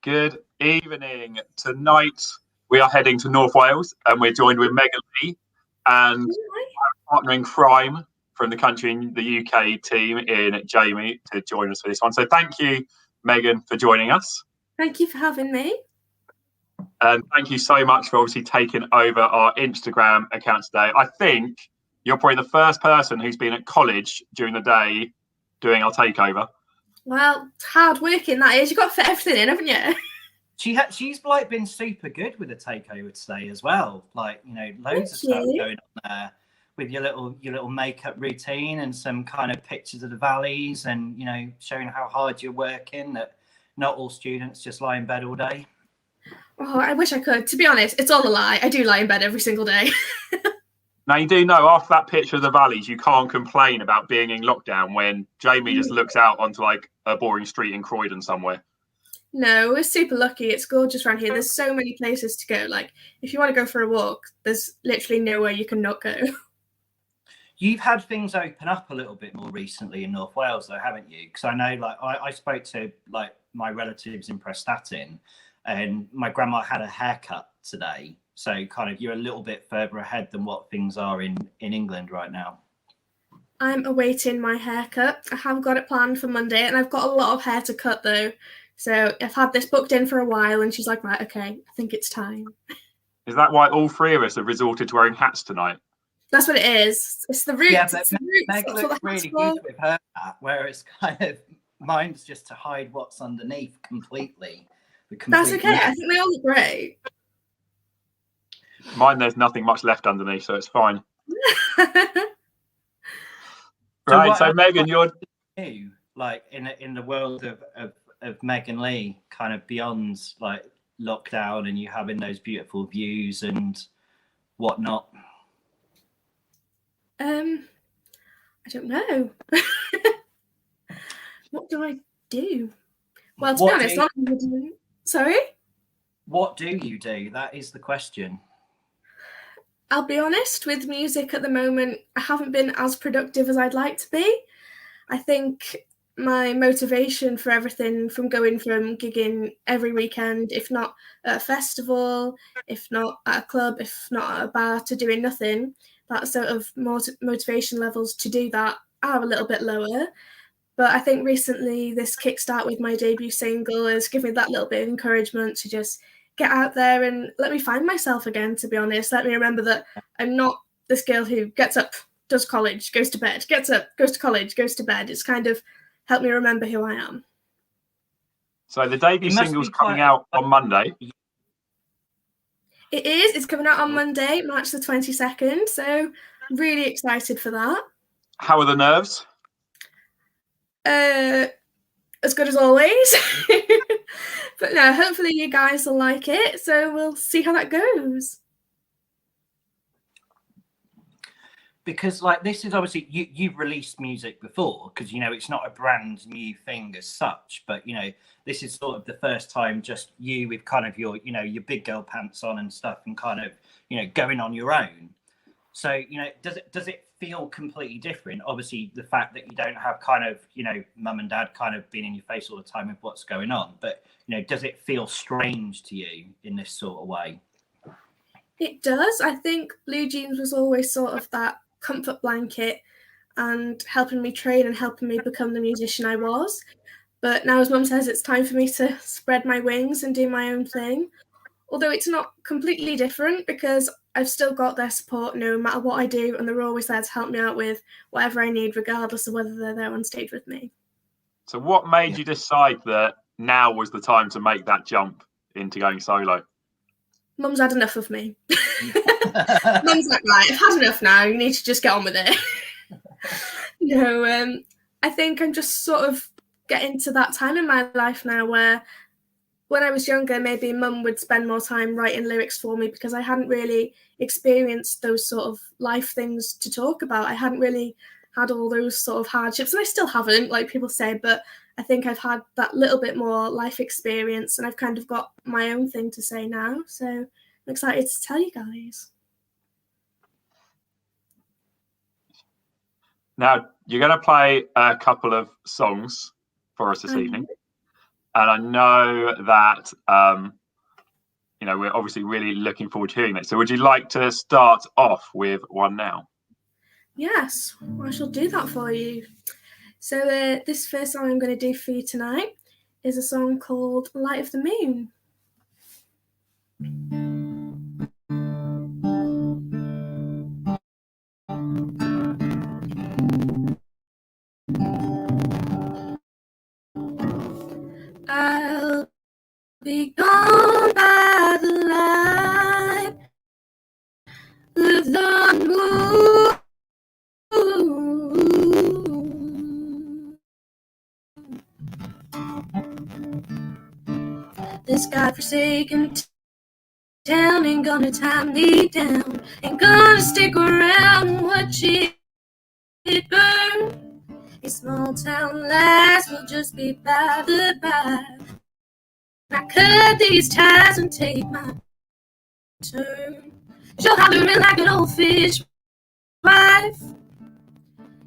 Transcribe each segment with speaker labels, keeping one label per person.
Speaker 1: Good evening. Tonight we are heading to North Wales and we're joined with Megan Lee and our partner in crime from the country in the UK team in Jamie to join us for this one. So thank you, Megan, for joining us.
Speaker 2: Thank you for having me.
Speaker 1: And thank you so much for obviously taking over our Instagram account today. I think you're probably the first person who's been at college during the day doing our takeover.
Speaker 2: Well, it's hard working that is. You've got to fit everything in, haven't you?
Speaker 3: She's like been super good with the takeover today as well. Like, you know, loads of stuff going on there with your little makeup routine and some kind of pictures of the valleys and, you know, showing how hard you're working, that not all students just lie in bed all day.
Speaker 2: Oh, I wish I could. To be honest, it's all a lie. I do lie in bed every single day.
Speaker 1: Now, you do know after that picture of the valleys, you can't complain about being in lockdown when Jamie just looks out onto like a boring street in Croydon somewhere.
Speaker 2: No, we're super lucky. It's gorgeous around here. There's so many places to go. Like, if you want to go for a walk, there's literally nowhere you can not go.
Speaker 3: You've had things open up a little bit more recently in North Wales, though, haven't you? Because I know, like, I spoke to like my relatives in Prestatyn, and my grandma had a haircut today. So kind of you're a little bit further ahead than what things are in England right now.
Speaker 2: I'm awaiting my haircut. I have got it planned for Monday, and I've got a lot of hair to cut, though. So I've had this booked in for a while, and she's like, right, okay, I think it's time.
Speaker 1: Is that why all three of us have resorted to wearing hats tonight?
Speaker 2: That's what it is. It's the roots.
Speaker 3: Yeah, but
Speaker 2: Meg
Speaker 3: looks really good with her hat, whereas kind of mine's just to hide what's underneath completely.
Speaker 2: That's okay. I think they all look great.
Speaker 1: Mine, there's nothing much left underneath, so it's fine. Right, so Megan, you're
Speaker 3: new, like in the world of Megan Lee, kind of beyond like lockdown, and you having those beautiful views and whatnot.
Speaker 2: I don't know. What do I do? Well, to be honest, sorry?
Speaker 3: What do you do? That is the question.
Speaker 2: I'll be honest, with music at the moment, I haven't been as productive as I'd like to be. I think my motivation for everything, from going from gigging every weekend, if not at a festival, if not at a club, if not at a bar, to doing nothing, that sort of motivation levels to do that are a little bit lower. But I think recently this kickstart with my debut single has given me that little bit of encouragement to just get out there and let me find myself again, to be honest. Let me remember that I'm not this girl who gets up, does college, goes to bed, gets up, goes to college, goes to bed. It's kind of helped me remember who I am.
Speaker 1: So the debut single's coming out on Monday.
Speaker 2: It is. It's coming out on Monday, March the 22nd. So really excited for that.
Speaker 1: How are the nerves?
Speaker 2: As good as always. But no, hopefully you guys will like it. So we'll see how that goes.
Speaker 3: Because like this is obviously you've released music before, because you know it's not a brand new thing as such, but you know this is sort of the first time just you with kind of your, you know, your big girl pants on and stuff, and kind of, you know, going on your own. So, you know, does it feel completely different? Obviously, the fact that you don't have kind of, you know, mum and dad kind of being in your face all the time with what's going on. But, you know, does it feel strange to you in this sort of way?
Speaker 2: It does. I think Blue Jeans was always sort of that comfort blanket and helping me train and helping me become the musician I was. But now, as mum says, it's time for me to spread my wings and do my own thing. Although it's not completely different, because I've still got their support no matter what I do, and they're always there to help me out with whatever I need, regardless of whether they're there on stage with me.
Speaker 1: So what made you decide that now was the time to make that jump into going solo?
Speaker 2: Mum's had enough of me. Mum's like, right, I've had enough now, you need to just get on with it. No, I think I'm just sort of getting to that time in my life now where when I was younger, maybe mum would spend more time writing lyrics for me because I hadn't really experienced those sort of life things to talk about. I hadn't really had all those sort of hardships, and I still haven't, like people say, but I think I've had that little bit more life experience, and I've kind of got my own thing to say now. So I'm excited to tell you guys.
Speaker 1: Now, you're going to play a couple of songs for us this evening. and I know that we're obviously really looking forward to hearing it. So would you like to start off with one now?
Speaker 2: Yes, I shall do that for you. So this first song I'm going to do for you tonight is a song called Light of the Moon. I'll be gone by the light of the moon. This godforsaken town ain't gonna tie me down, ain't gonna stick around and watch it burn. A small town lass will just be by the by. I cut these ties and take my turn. You're hollering like an old fish wife,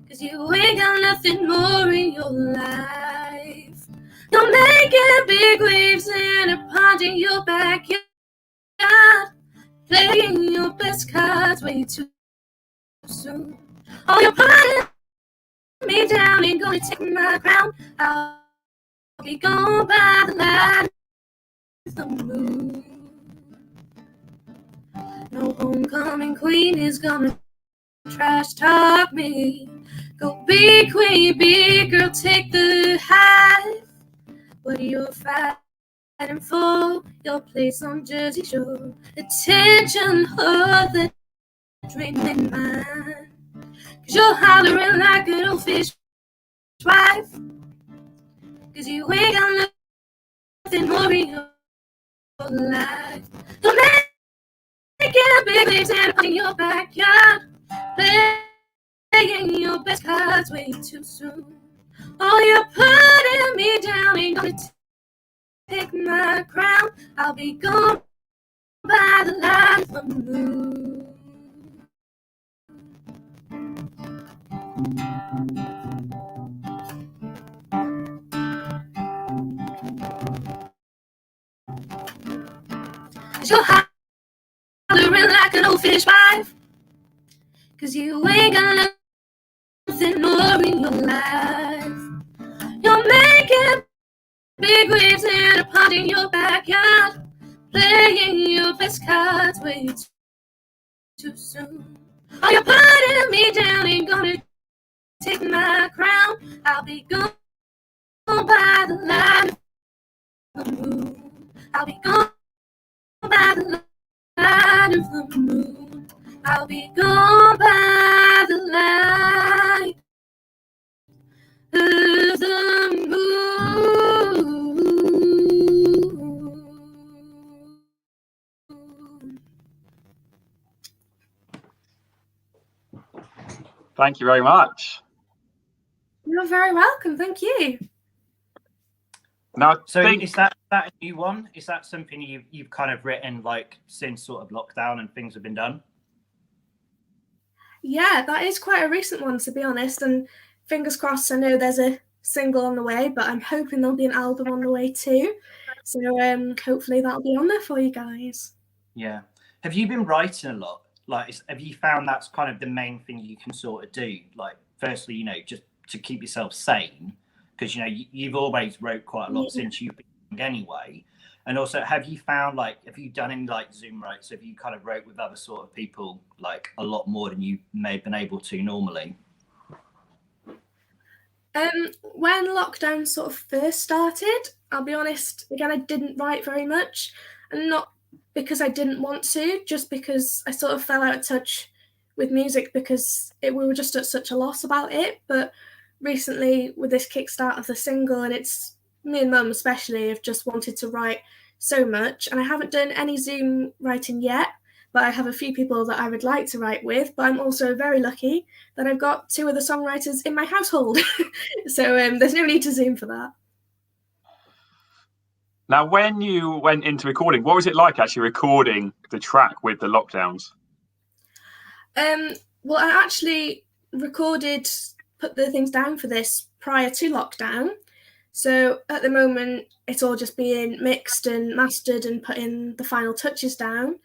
Speaker 2: 'cause you ain't got nothing more in your life. You're making big waves in a pond in your backyard, playing your best cards way too soon. Oh, you're putting me down, ain't gonna take my crown. I'll be gone by the light of the moon. No homecoming queen is gonna trash talk me. Go be queen, be girl, take the hive. What are you fighting for? Your place on Jersey Shore. Attention, hold the dream in mind. 'Cause you're hollering like an old fish wife. 'Cause you ain't got nothing more in your life. Don't make it big waves and in your backyard, playing your best cards way too soon. Oh, you're putting me down, ain't gonna take my crown. I'll be gone by the light of the moon. You're hollering like an old fish wife, 'cause you ain't got nothing more in your life. You're making big waves in a pond in your backyard, playing your best cards way too soon. Oh, you're putting me down, ain't gonna take my crown. I'll be gone by the light of the moon. I'll be gone by the light of the moon. I'll be gone by the light of the moon.
Speaker 1: Thank you very much.
Speaker 2: You're very welcome. Thank you.
Speaker 1: Now,
Speaker 3: So is that a new one? Is that something you've kind of written like since sort of lockdown and things have been done?
Speaker 2: Yeah, that is quite a recent one, to be honest. And fingers crossed, I know there's a single on the way, but I'm hoping there'll be an album on the way too. So hopefully that'll be on there for you guys.
Speaker 3: Yeah. Have you been writing a lot? Like, have you found that's kind of the main thing you can sort of do? Like, firstly, just to keep yourself sane, because you've always wrote quite a lot since you've been young anyway. And also, have you done any like Zoom writes? Have you kind of wrote with other sort of people like a lot more than you may have been able to normally?
Speaker 2: When lockdown sort of first started, I'll be honest, again, I didn't write very much, and not because I didn't want to, just because I sort of fell out of touch with music because we were just at such a loss about it. But recently, with this kickstart of the single, and it's me and Mum especially have just wanted to write so much, and I haven't done any Zoom writing yet, but I have a few people that I would like to write with. But I'm also very lucky that I've got 2 other songwriters in my household. So there's no need to Zoom for that.
Speaker 1: Now, when you went into recording, what was it like actually recording the track with the lockdowns?
Speaker 2: Well, I actually put the things down for this prior to lockdown. So at the moment, it's all just being mixed and mastered and putting the final touches down.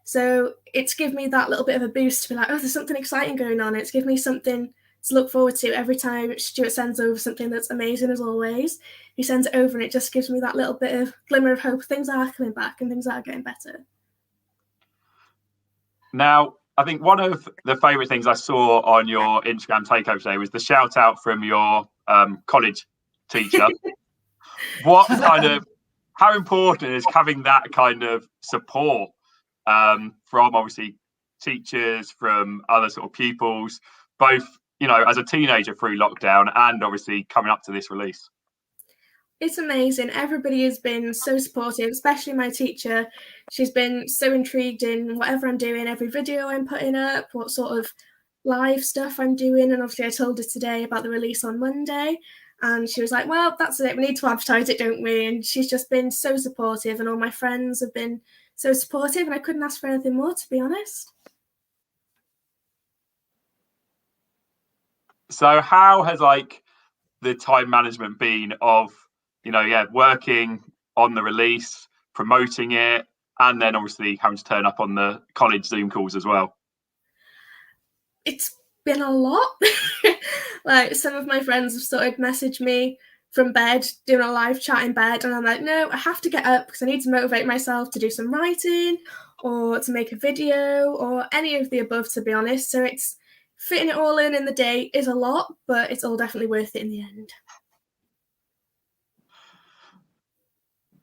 Speaker 2: So it's given me that little bit of a boost to be like, oh, there's something exciting going on. It's given me something to look forward to every time Stuart sends over something that's amazing as always. He sends it over and it just gives me that little bit of glimmer of hope. Things are coming back and things are getting better.
Speaker 1: Now, I think one of the favourite things I saw on your Instagram takeover today was the shout out from your college teacher. How important is having that kind of support from obviously teachers, from other sort of pupils, both, you know, as a teenager through lockdown and obviously coming up to this release?
Speaker 2: It's amazing. Everybody has been so supportive, especially my teacher. She's been so intrigued in whatever I'm doing, every video I'm putting up, what sort of live stuff I'm doing. And obviously I told her today about the release on Monday. And she was like, well, that's it. We need to advertise it, don't we? And she's just been so supportive. And all my friends have been so supportive. And I couldn't ask for anything more, to be honest.
Speaker 1: So how has the time management been of, working on the release, promoting it, and then obviously having to turn up on the college Zoom calls as well?
Speaker 2: It's been a lot. Some of my friends have started messaging me from bed, doing a live chat in bed, and I'm like, no, I have to get up because I need to motivate myself to do some writing or to make a video or any of the above, to be honest. So it's fitting it all in the day is a lot, but it's all definitely worth it in the end.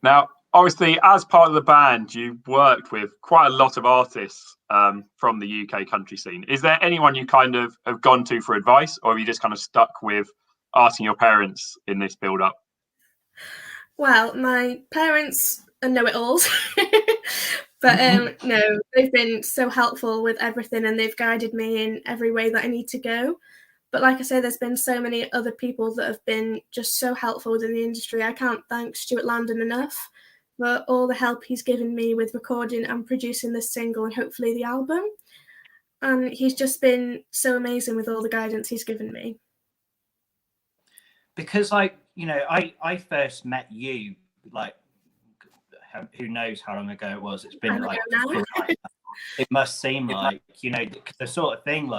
Speaker 1: Now, obviously, as part of the band, you've worked with quite a lot of artists from the UK country scene. Is there anyone you kind of have gone to for advice, or have you just kind of stuck with asking your parents in this build-up?
Speaker 2: Well, my parents are know-it-alls. But no, they've been so helpful with everything and they've guided me in every way that I need to go. But like I say, there's been so many other people that have been just so helpful within the industry. I can't thank Stuart Landon enough for all the help he's given me with recording and producing this single and hopefully the album. And he's just been so amazing with all the guidance he's given me.
Speaker 3: Because I first met you, who knows how long ago it was. It's been it must seem like, the sort of thing,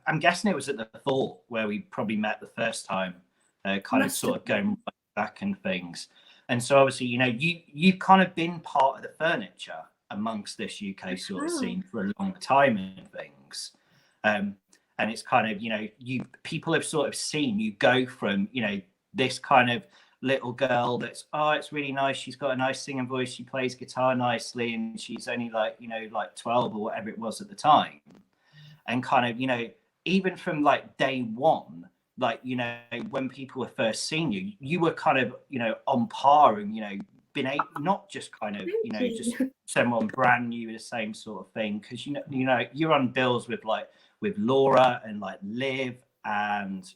Speaker 3: I'm guessing it was at the Fort where we probably met the first time, sort of going back and things. And so obviously, you've kind of been part of the furniture amongst this UK sort of scene for a long time and things. And it's kind of, people have sort of seen you go from, this kind of little girl that's, it's really nice, she's got a nice singing voice, she plays guitar nicely, and she's only 12 or whatever it was at the time. And kind of, even from day one, when people were first seeing you, you were kind of, on par and, been not just kind of, just someone brand new, the same sort of thing. Because, you're on bills with Laura and Liv and,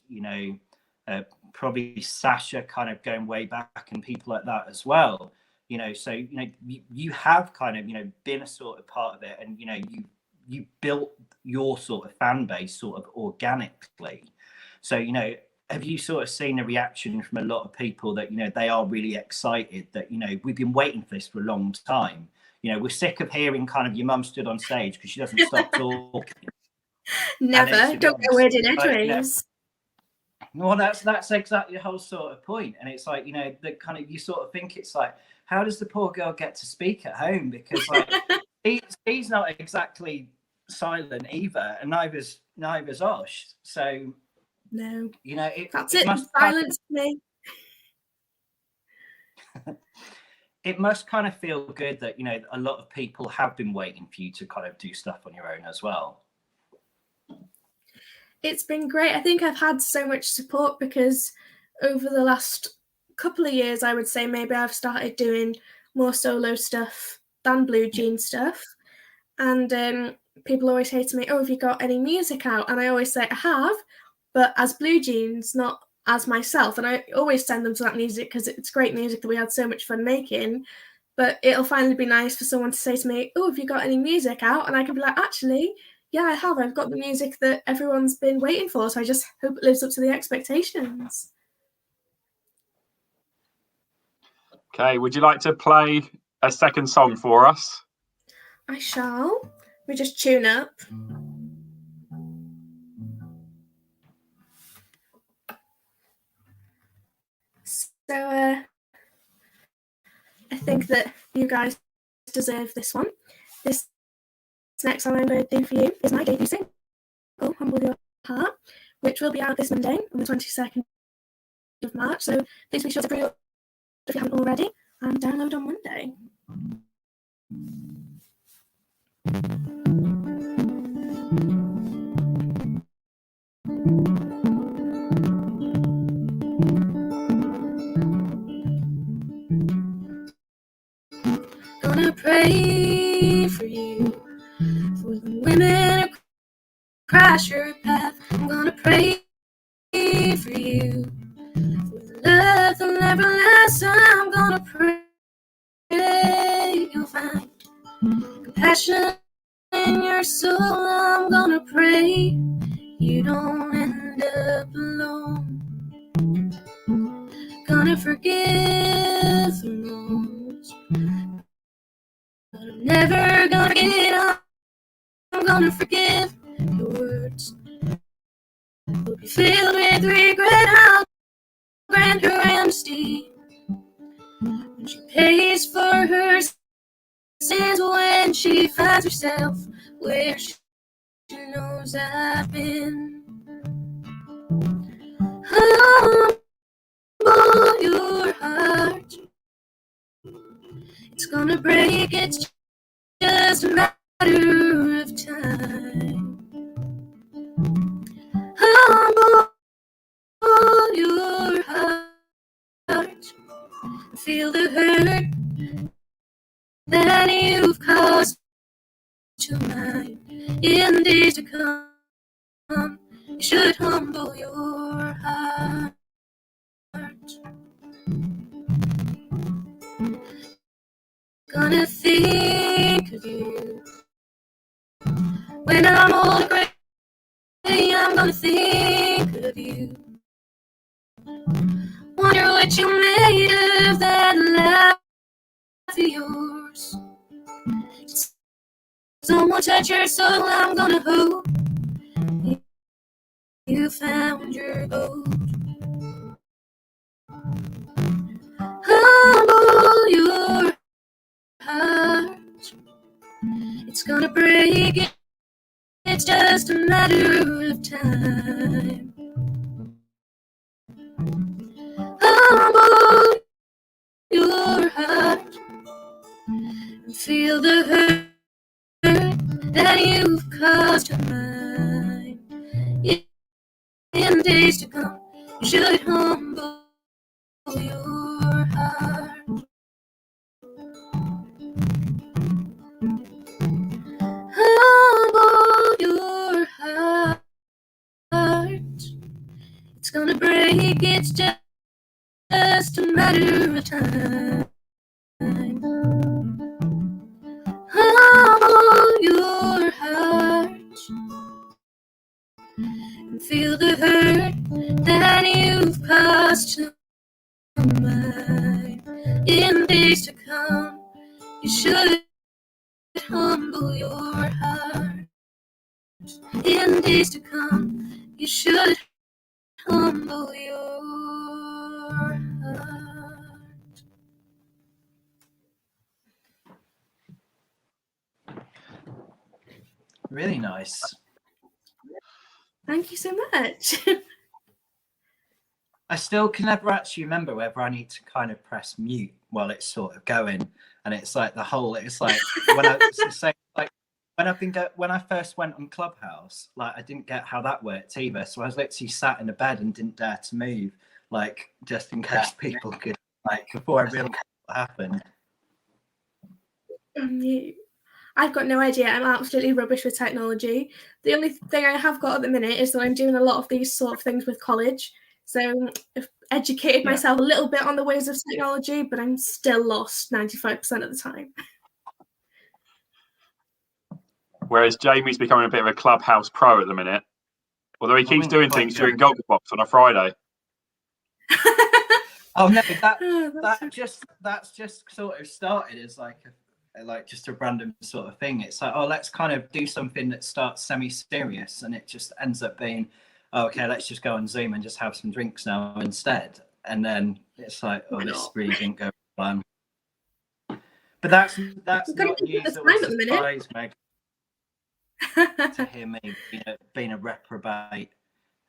Speaker 3: probably Sasha, kind of going way back, and people like that as well. So, you have kind of, been a sort of part of it, and, you built your sort of fan base sort of organically. So, have you sort of seen a reaction from a lot of people that, they are really excited that, we've been waiting for this for a long time. We're sick of hearing kind of your mum stood on stage because she doesn't stop talking.
Speaker 2: Never. Don't get word in edgeways.
Speaker 3: Well, that's exactly the whole sort of point. And it's the kind of, you sort of think it's how does the poor girl get to speak at home? Because he's not exactly silent either, and neither's Osh. So
Speaker 2: no,
Speaker 3: that's
Speaker 2: it. Silence me.
Speaker 3: It must kind of feel good that a lot of people have been waiting for you to kind of do stuff on your own as well.
Speaker 2: It's been great. I think I've had so much support because over the last couple of years, I would say maybe I've started doing more solo stuff than Blue Jean stuff. And people always say to me, have you got any music out? And I always say I have, but as Blue Jeans, not as myself. And I always send them to that music because it's great music that we had so much fun making. But it'll finally be nice for someone to say to me, have you got any music out? And I can be like, actually, yeah, I have. I've got the music that everyone's been waiting for. So I just hope it lives up to the expectations.
Speaker 1: Okay, would you like to play a second song for us?
Speaker 2: I shall. We just tune up. So I think that you guys deserve this one. This next song I'm going to do for you is my debut single, Humble Your Heart, which will be out this Monday on the 22nd of March. So please be sure to pre-order if you haven't already and download on Monday. Gonna pray for you, for the women who cross your path. I'm gonna pray for you, for the love that never lasts. I'm gonna pray you'll find compassion in your soul. I'm gonna pray you don't end up alone. Gonna forgive the most, but I'm never gonna forget. I'm gonna forgive your words. Will be filled with regret. I'll grant her amnesty when she pays for her sins, when she finds herself where she knows I've been. Humble your heart. It's gonna break, it's just a matter of time. Humble your heart. Feel the hurt that you've caused to mine. In days to come, you should humble your heart. Gonna think of you when I'm old and gray. I'm gonna think of you. Wonder what you made of that life of yours. Someone touch your soul. I'm gonna hope you found your gold. Humble your heart. It's gonna break it. It's just a matter of time. Humble your heart and feel the hurt that you've caused to mine. In days to come, you should humble your heart. Humble your heart. It's gonna break, it's just a matter of time. Humble your heart and feel the hurt that you've caused to mine. In days to come, you should humble your heart. In days to come, you should humble your heart.
Speaker 3: Really nice.
Speaker 2: Thank you so much.
Speaker 3: I still can never actually remember whether I need to kind of press mute while it's sort of going, and it's like the whole. It's like when when I first went on Clubhouse, like I didn't get how that worked either. So I was literally sat in a bed and didn't dare to move, like just in case people could, like before I realized what happened.
Speaker 2: I've got no idea. I'm absolutely rubbish with technology. The only thing I have got at the minute is that I'm doing a lot of these sort of things with college. So I've educated myself a little bit on the ways of technology, but I'm still lost 95% of the time.
Speaker 1: Whereas Jamie's becoming a bit of a Clubhouse pro at the minute. Although he keeps doing things during Gogglebox on a Friday.
Speaker 3: Oh no, that's just sort of started as like just a random sort of thing. It's like, oh, let's kind of do something that starts semi-serious, and it just ends up being, oh, okay, let's just go on Zoom and just have some drinks now instead. And then it's like, oh, this really didn't go well. But that's not news that would surprise Meg to hear me being a reprobate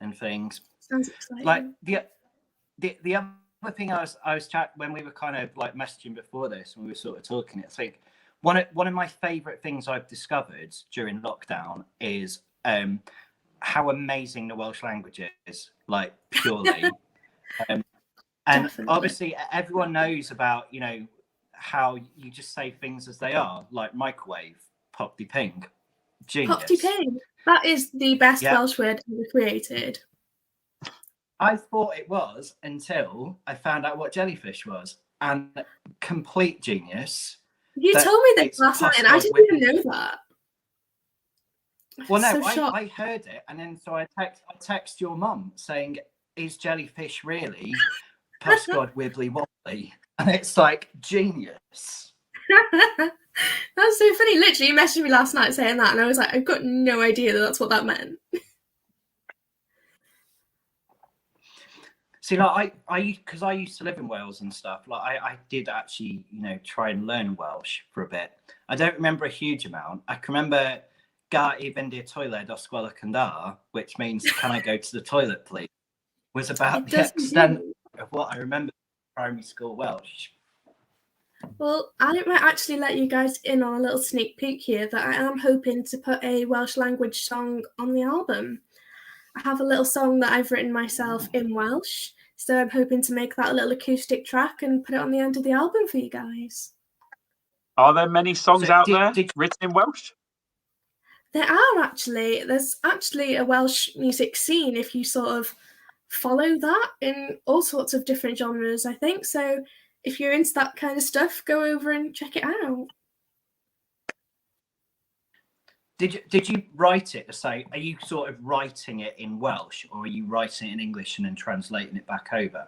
Speaker 3: and things.
Speaker 2: Sounds exciting.
Speaker 3: Like the other thing I was chatting when we were kind of like messaging before this, when we were sort of talking, I think one of my favorite things I've discovered during lockdown is how amazing the Welsh language is, like purely. And
Speaker 2: Definitely.
Speaker 3: Obviously everyone knows about, how you just say things as they are, like microwave, pop de ping, genius.
Speaker 2: Pop de ping. That is the best Welsh word ever created.
Speaker 3: I thought it was until I found out what jellyfish was, and complete genius.
Speaker 2: You told me this last night, and I didn't even know that.
Speaker 3: Well, no, I heard it, and then so I text your mum saying, "Is jellyfish really postcode wibbly wobbly?" And it's like genius.
Speaker 2: That's so funny. Literally, you messaged me last night saying that, and I was like, I've got no idea that that's what that meant.
Speaker 3: See, like because I used to live in Wales and stuff. Like I did actually, try and learn Welsh for a bit. I don't remember a huge amount. I can remember "Gati fynd i'r toilet os gwelwch yn dda," which means "Can I go to the toilet, please?" Was about the extent of what I remember from primary school Welsh.
Speaker 2: Well, I might actually let you guys in on a little sneak peek here that I am hoping to put a Welsh language song on the album. I have a little song that I've written myself in Welsh, so I'm hoping to make that a little acoustic track and put it on the end of the album for you guys.
Speaker 1: Are there many songs out there written in Welsh?
Speaker 2: There are actually. There's actually a Welsh music scene if you sort of follow that in all sorts of different genres, I think. So if you're into that kind of stuff, go over and check it out.
Speaker 3: Did you write it to say, are you sort of writing it in Welsh, or are you writing it in English and then translating it back over?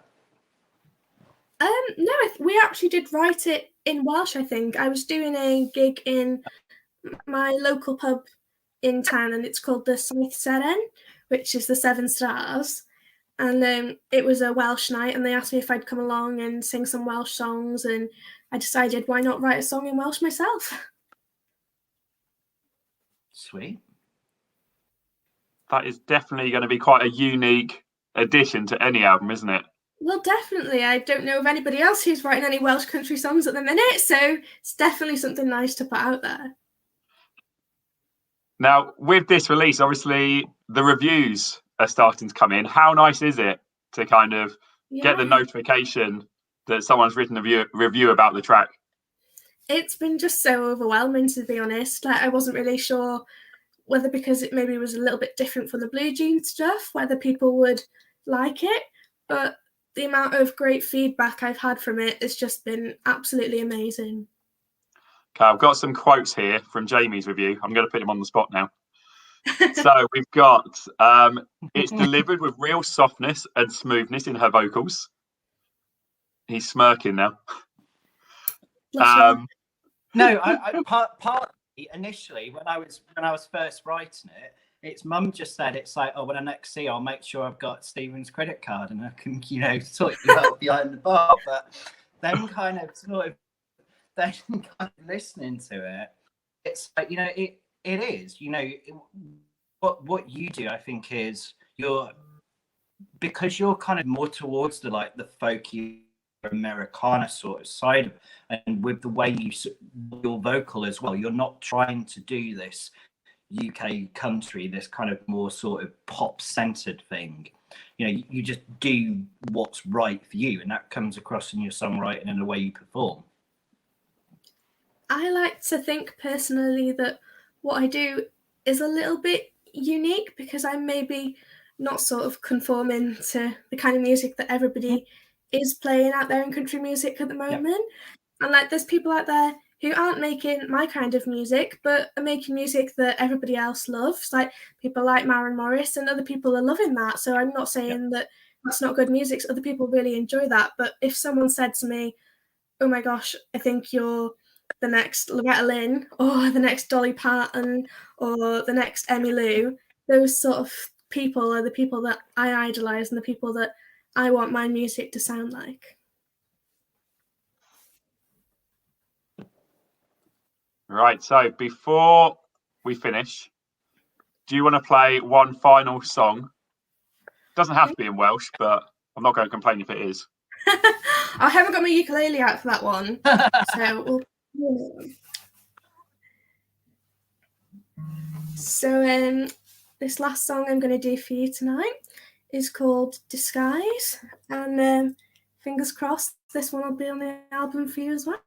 Speaker 2: No, we actually did write it in Welsh, I think. I was doing a gig in my local pub in town, and it's called the Saith Seren, which is the 7 stars. And it was a Welsh night, and they asked me if I'd come along and sing some Welsh songs, and I decided why not write a song in Welsh myself.
Speaker 3: Sweet.
Speaker 1: That is definitely going to be quite a unique addition to any album, isn't it?
Speaker 2: Well, definitely. I don't know of anybody else who's writing any Welsh country songs at the minute, so it's definitely something nice to put out there.
Speaker 1: Now, with this release, obviously, the reviews are starting to come in. How nice is it to kind of get the notification that someone's written a review about the track?
Speaker 2: It's been just so overwhelming, to be honest. Like, I wasn't really sure whether, because it maybe was a little bit different from the Blue Jeans stuff, whether people would like it. But the amount of great feedback I've had from it has just been absolutely amazing.
Speaker 1: Okay, I've got some quotes here from Jamie's review. I'm going to put him on the spot now. So we've got, it's delivered with real softness and smoothness in her vocals. He's smirking now.
Speaker 3: No, I partly initially when I was first writing it, it's mum just said it's like, oh, when I next see, I'll make sure I've got Stephen's credit card and I can, sort you out behind the bar. But then kind of listening to it, it's like, it is, what you do, I think, is because you're kind of more towards the folky Americana sort of side of it, and with the way your vocal as well, you're not trying to do this UK country, this kind of more sort of pop centered thing. You just do what's right for you, and that comes across in your songwriting and the way you perform.
Speaker 2: I like to think personally that what I do is a little bit unique because I'm maybe not sort of conforming to the kind of music that everybody is playing out there in country music at the moment. Yep. And there's people out there who aren't making my kind of music, but are making music that everybody else loves. Like people like Maren Morris, and other people are loving that. So I'm not saying that that's not good music. So other people really enjoy that. But if someone said to me, oh my gosh, I think you're the next Loretta Lynn or the next Dolly Parton or the next Emmylou, those sort of people are the people that I idolize and the people that I want my music to sound like.
Speaker 1: Right, so before we finish, do you want to play one final song? Doesn't have to be in Welsh, but I'm not going to complain if it is.
Speaker 2: I haven't got my ukulele out for that one, so So this last song I'm going to do for you tonight is called Disguise, and fingers crossed this one will be on the album for you as well.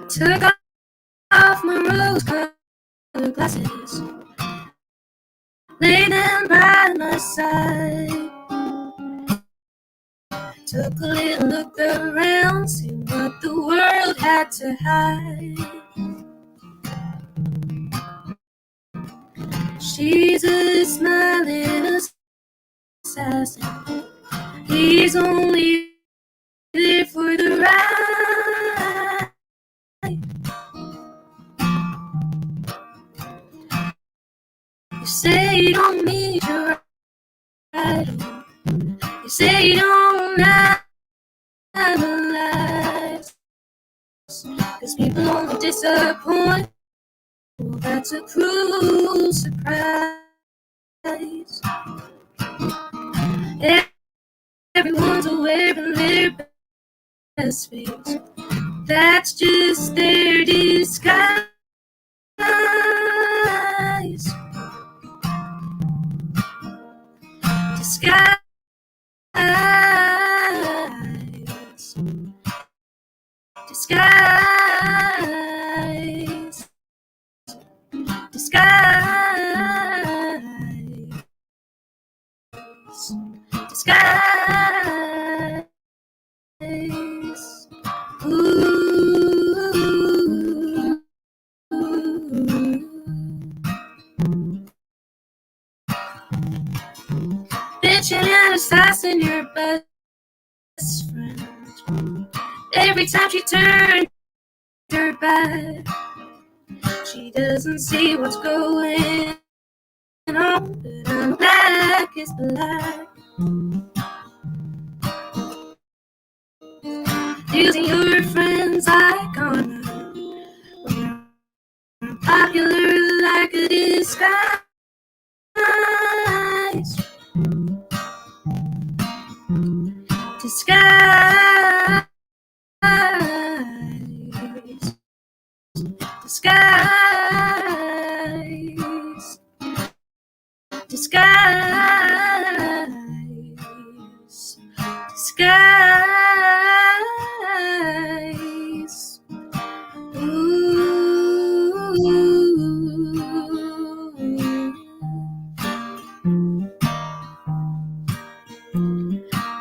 Speaker 2: Took off my rose-colored glasses, laid them by my side. Took a little look around, see what the world had to hide. She's a smiling assassin. He's only there for the ride. You say you don't need your idol. You say you don't analyze, 'cause people only disappoint. Well, that's a cruel surprise. Everyone's aware of their best face. That's just their disguise. Disguise. Disguise. Disguise. Disguise. Ooh. Bitchin' and assassin, your best friend. Every time she turns her back, she doesn't see what's going on, but I'm black is black. Using your friend's icon when you're popular like a disguise. Disguise. Disguise. Disguise. Disguise.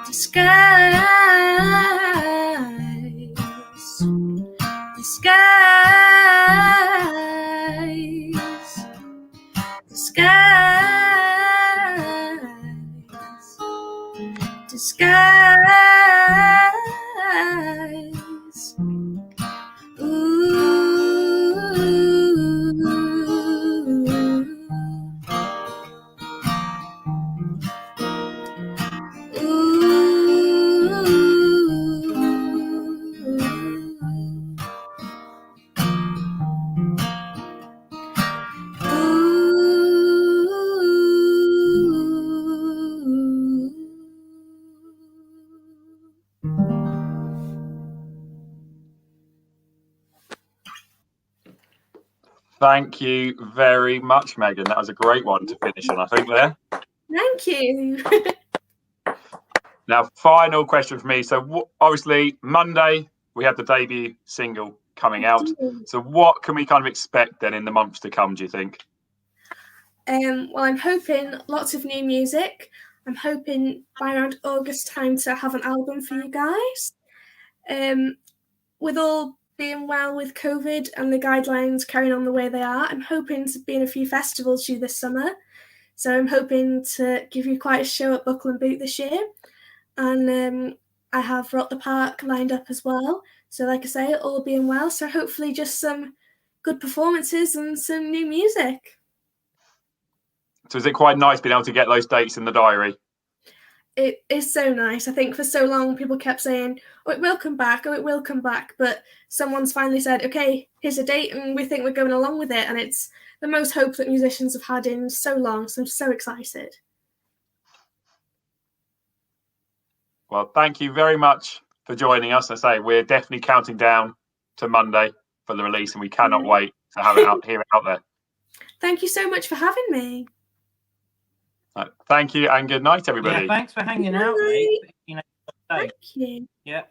Speaker 2: Disguise. Disguise. Disguise.
Speaker 1: Thank you very much, Megan. That was a great one to finish on, I think, there.
Speaker 2: Thank you.
Speaker 1: Now, final question for me. So, obviously, Monday, we have the debut single coming out. So, what can we kind of expect then in the months to come, do you think?
Speaker 2: Well, I'm hoping lots of new music. I'm hoping by around August time to have an album for you guys. with all being well with COVID and the guidelines carrying on the way they are, I'm hoping to be in a few festivals due this summer. So I'm hoping to give you quite a show at Buckle and Boot this year. And I have Rock the Park lined up as well. So like I say, all being well. So hopefully just some good performances and some new music.
Speaker 1: So is it quite nice being able to get those dates in the diary?
Speaker 2: It is so nice. I think for so long people kept saying, oh, it will come back, oh, it will come back. But someone's finally said, okay, here's a date and we think we're going along with it. And it's the most hope that musicians have had in so long. So I'm so excited.
Speaker 1: Well, thank you very much for joining us. I say we're definitely counting down to Monday for the release and we cannot wait to have it out, hear it out there.
Speaker 2: Thank you so much for having me.
Speaker 1: Thank you and good night, everybody.
Speaker 3: Yeah, thanks for hanging out, mate.
Speaker 2: Thank you.
Speaker 3: Yeah.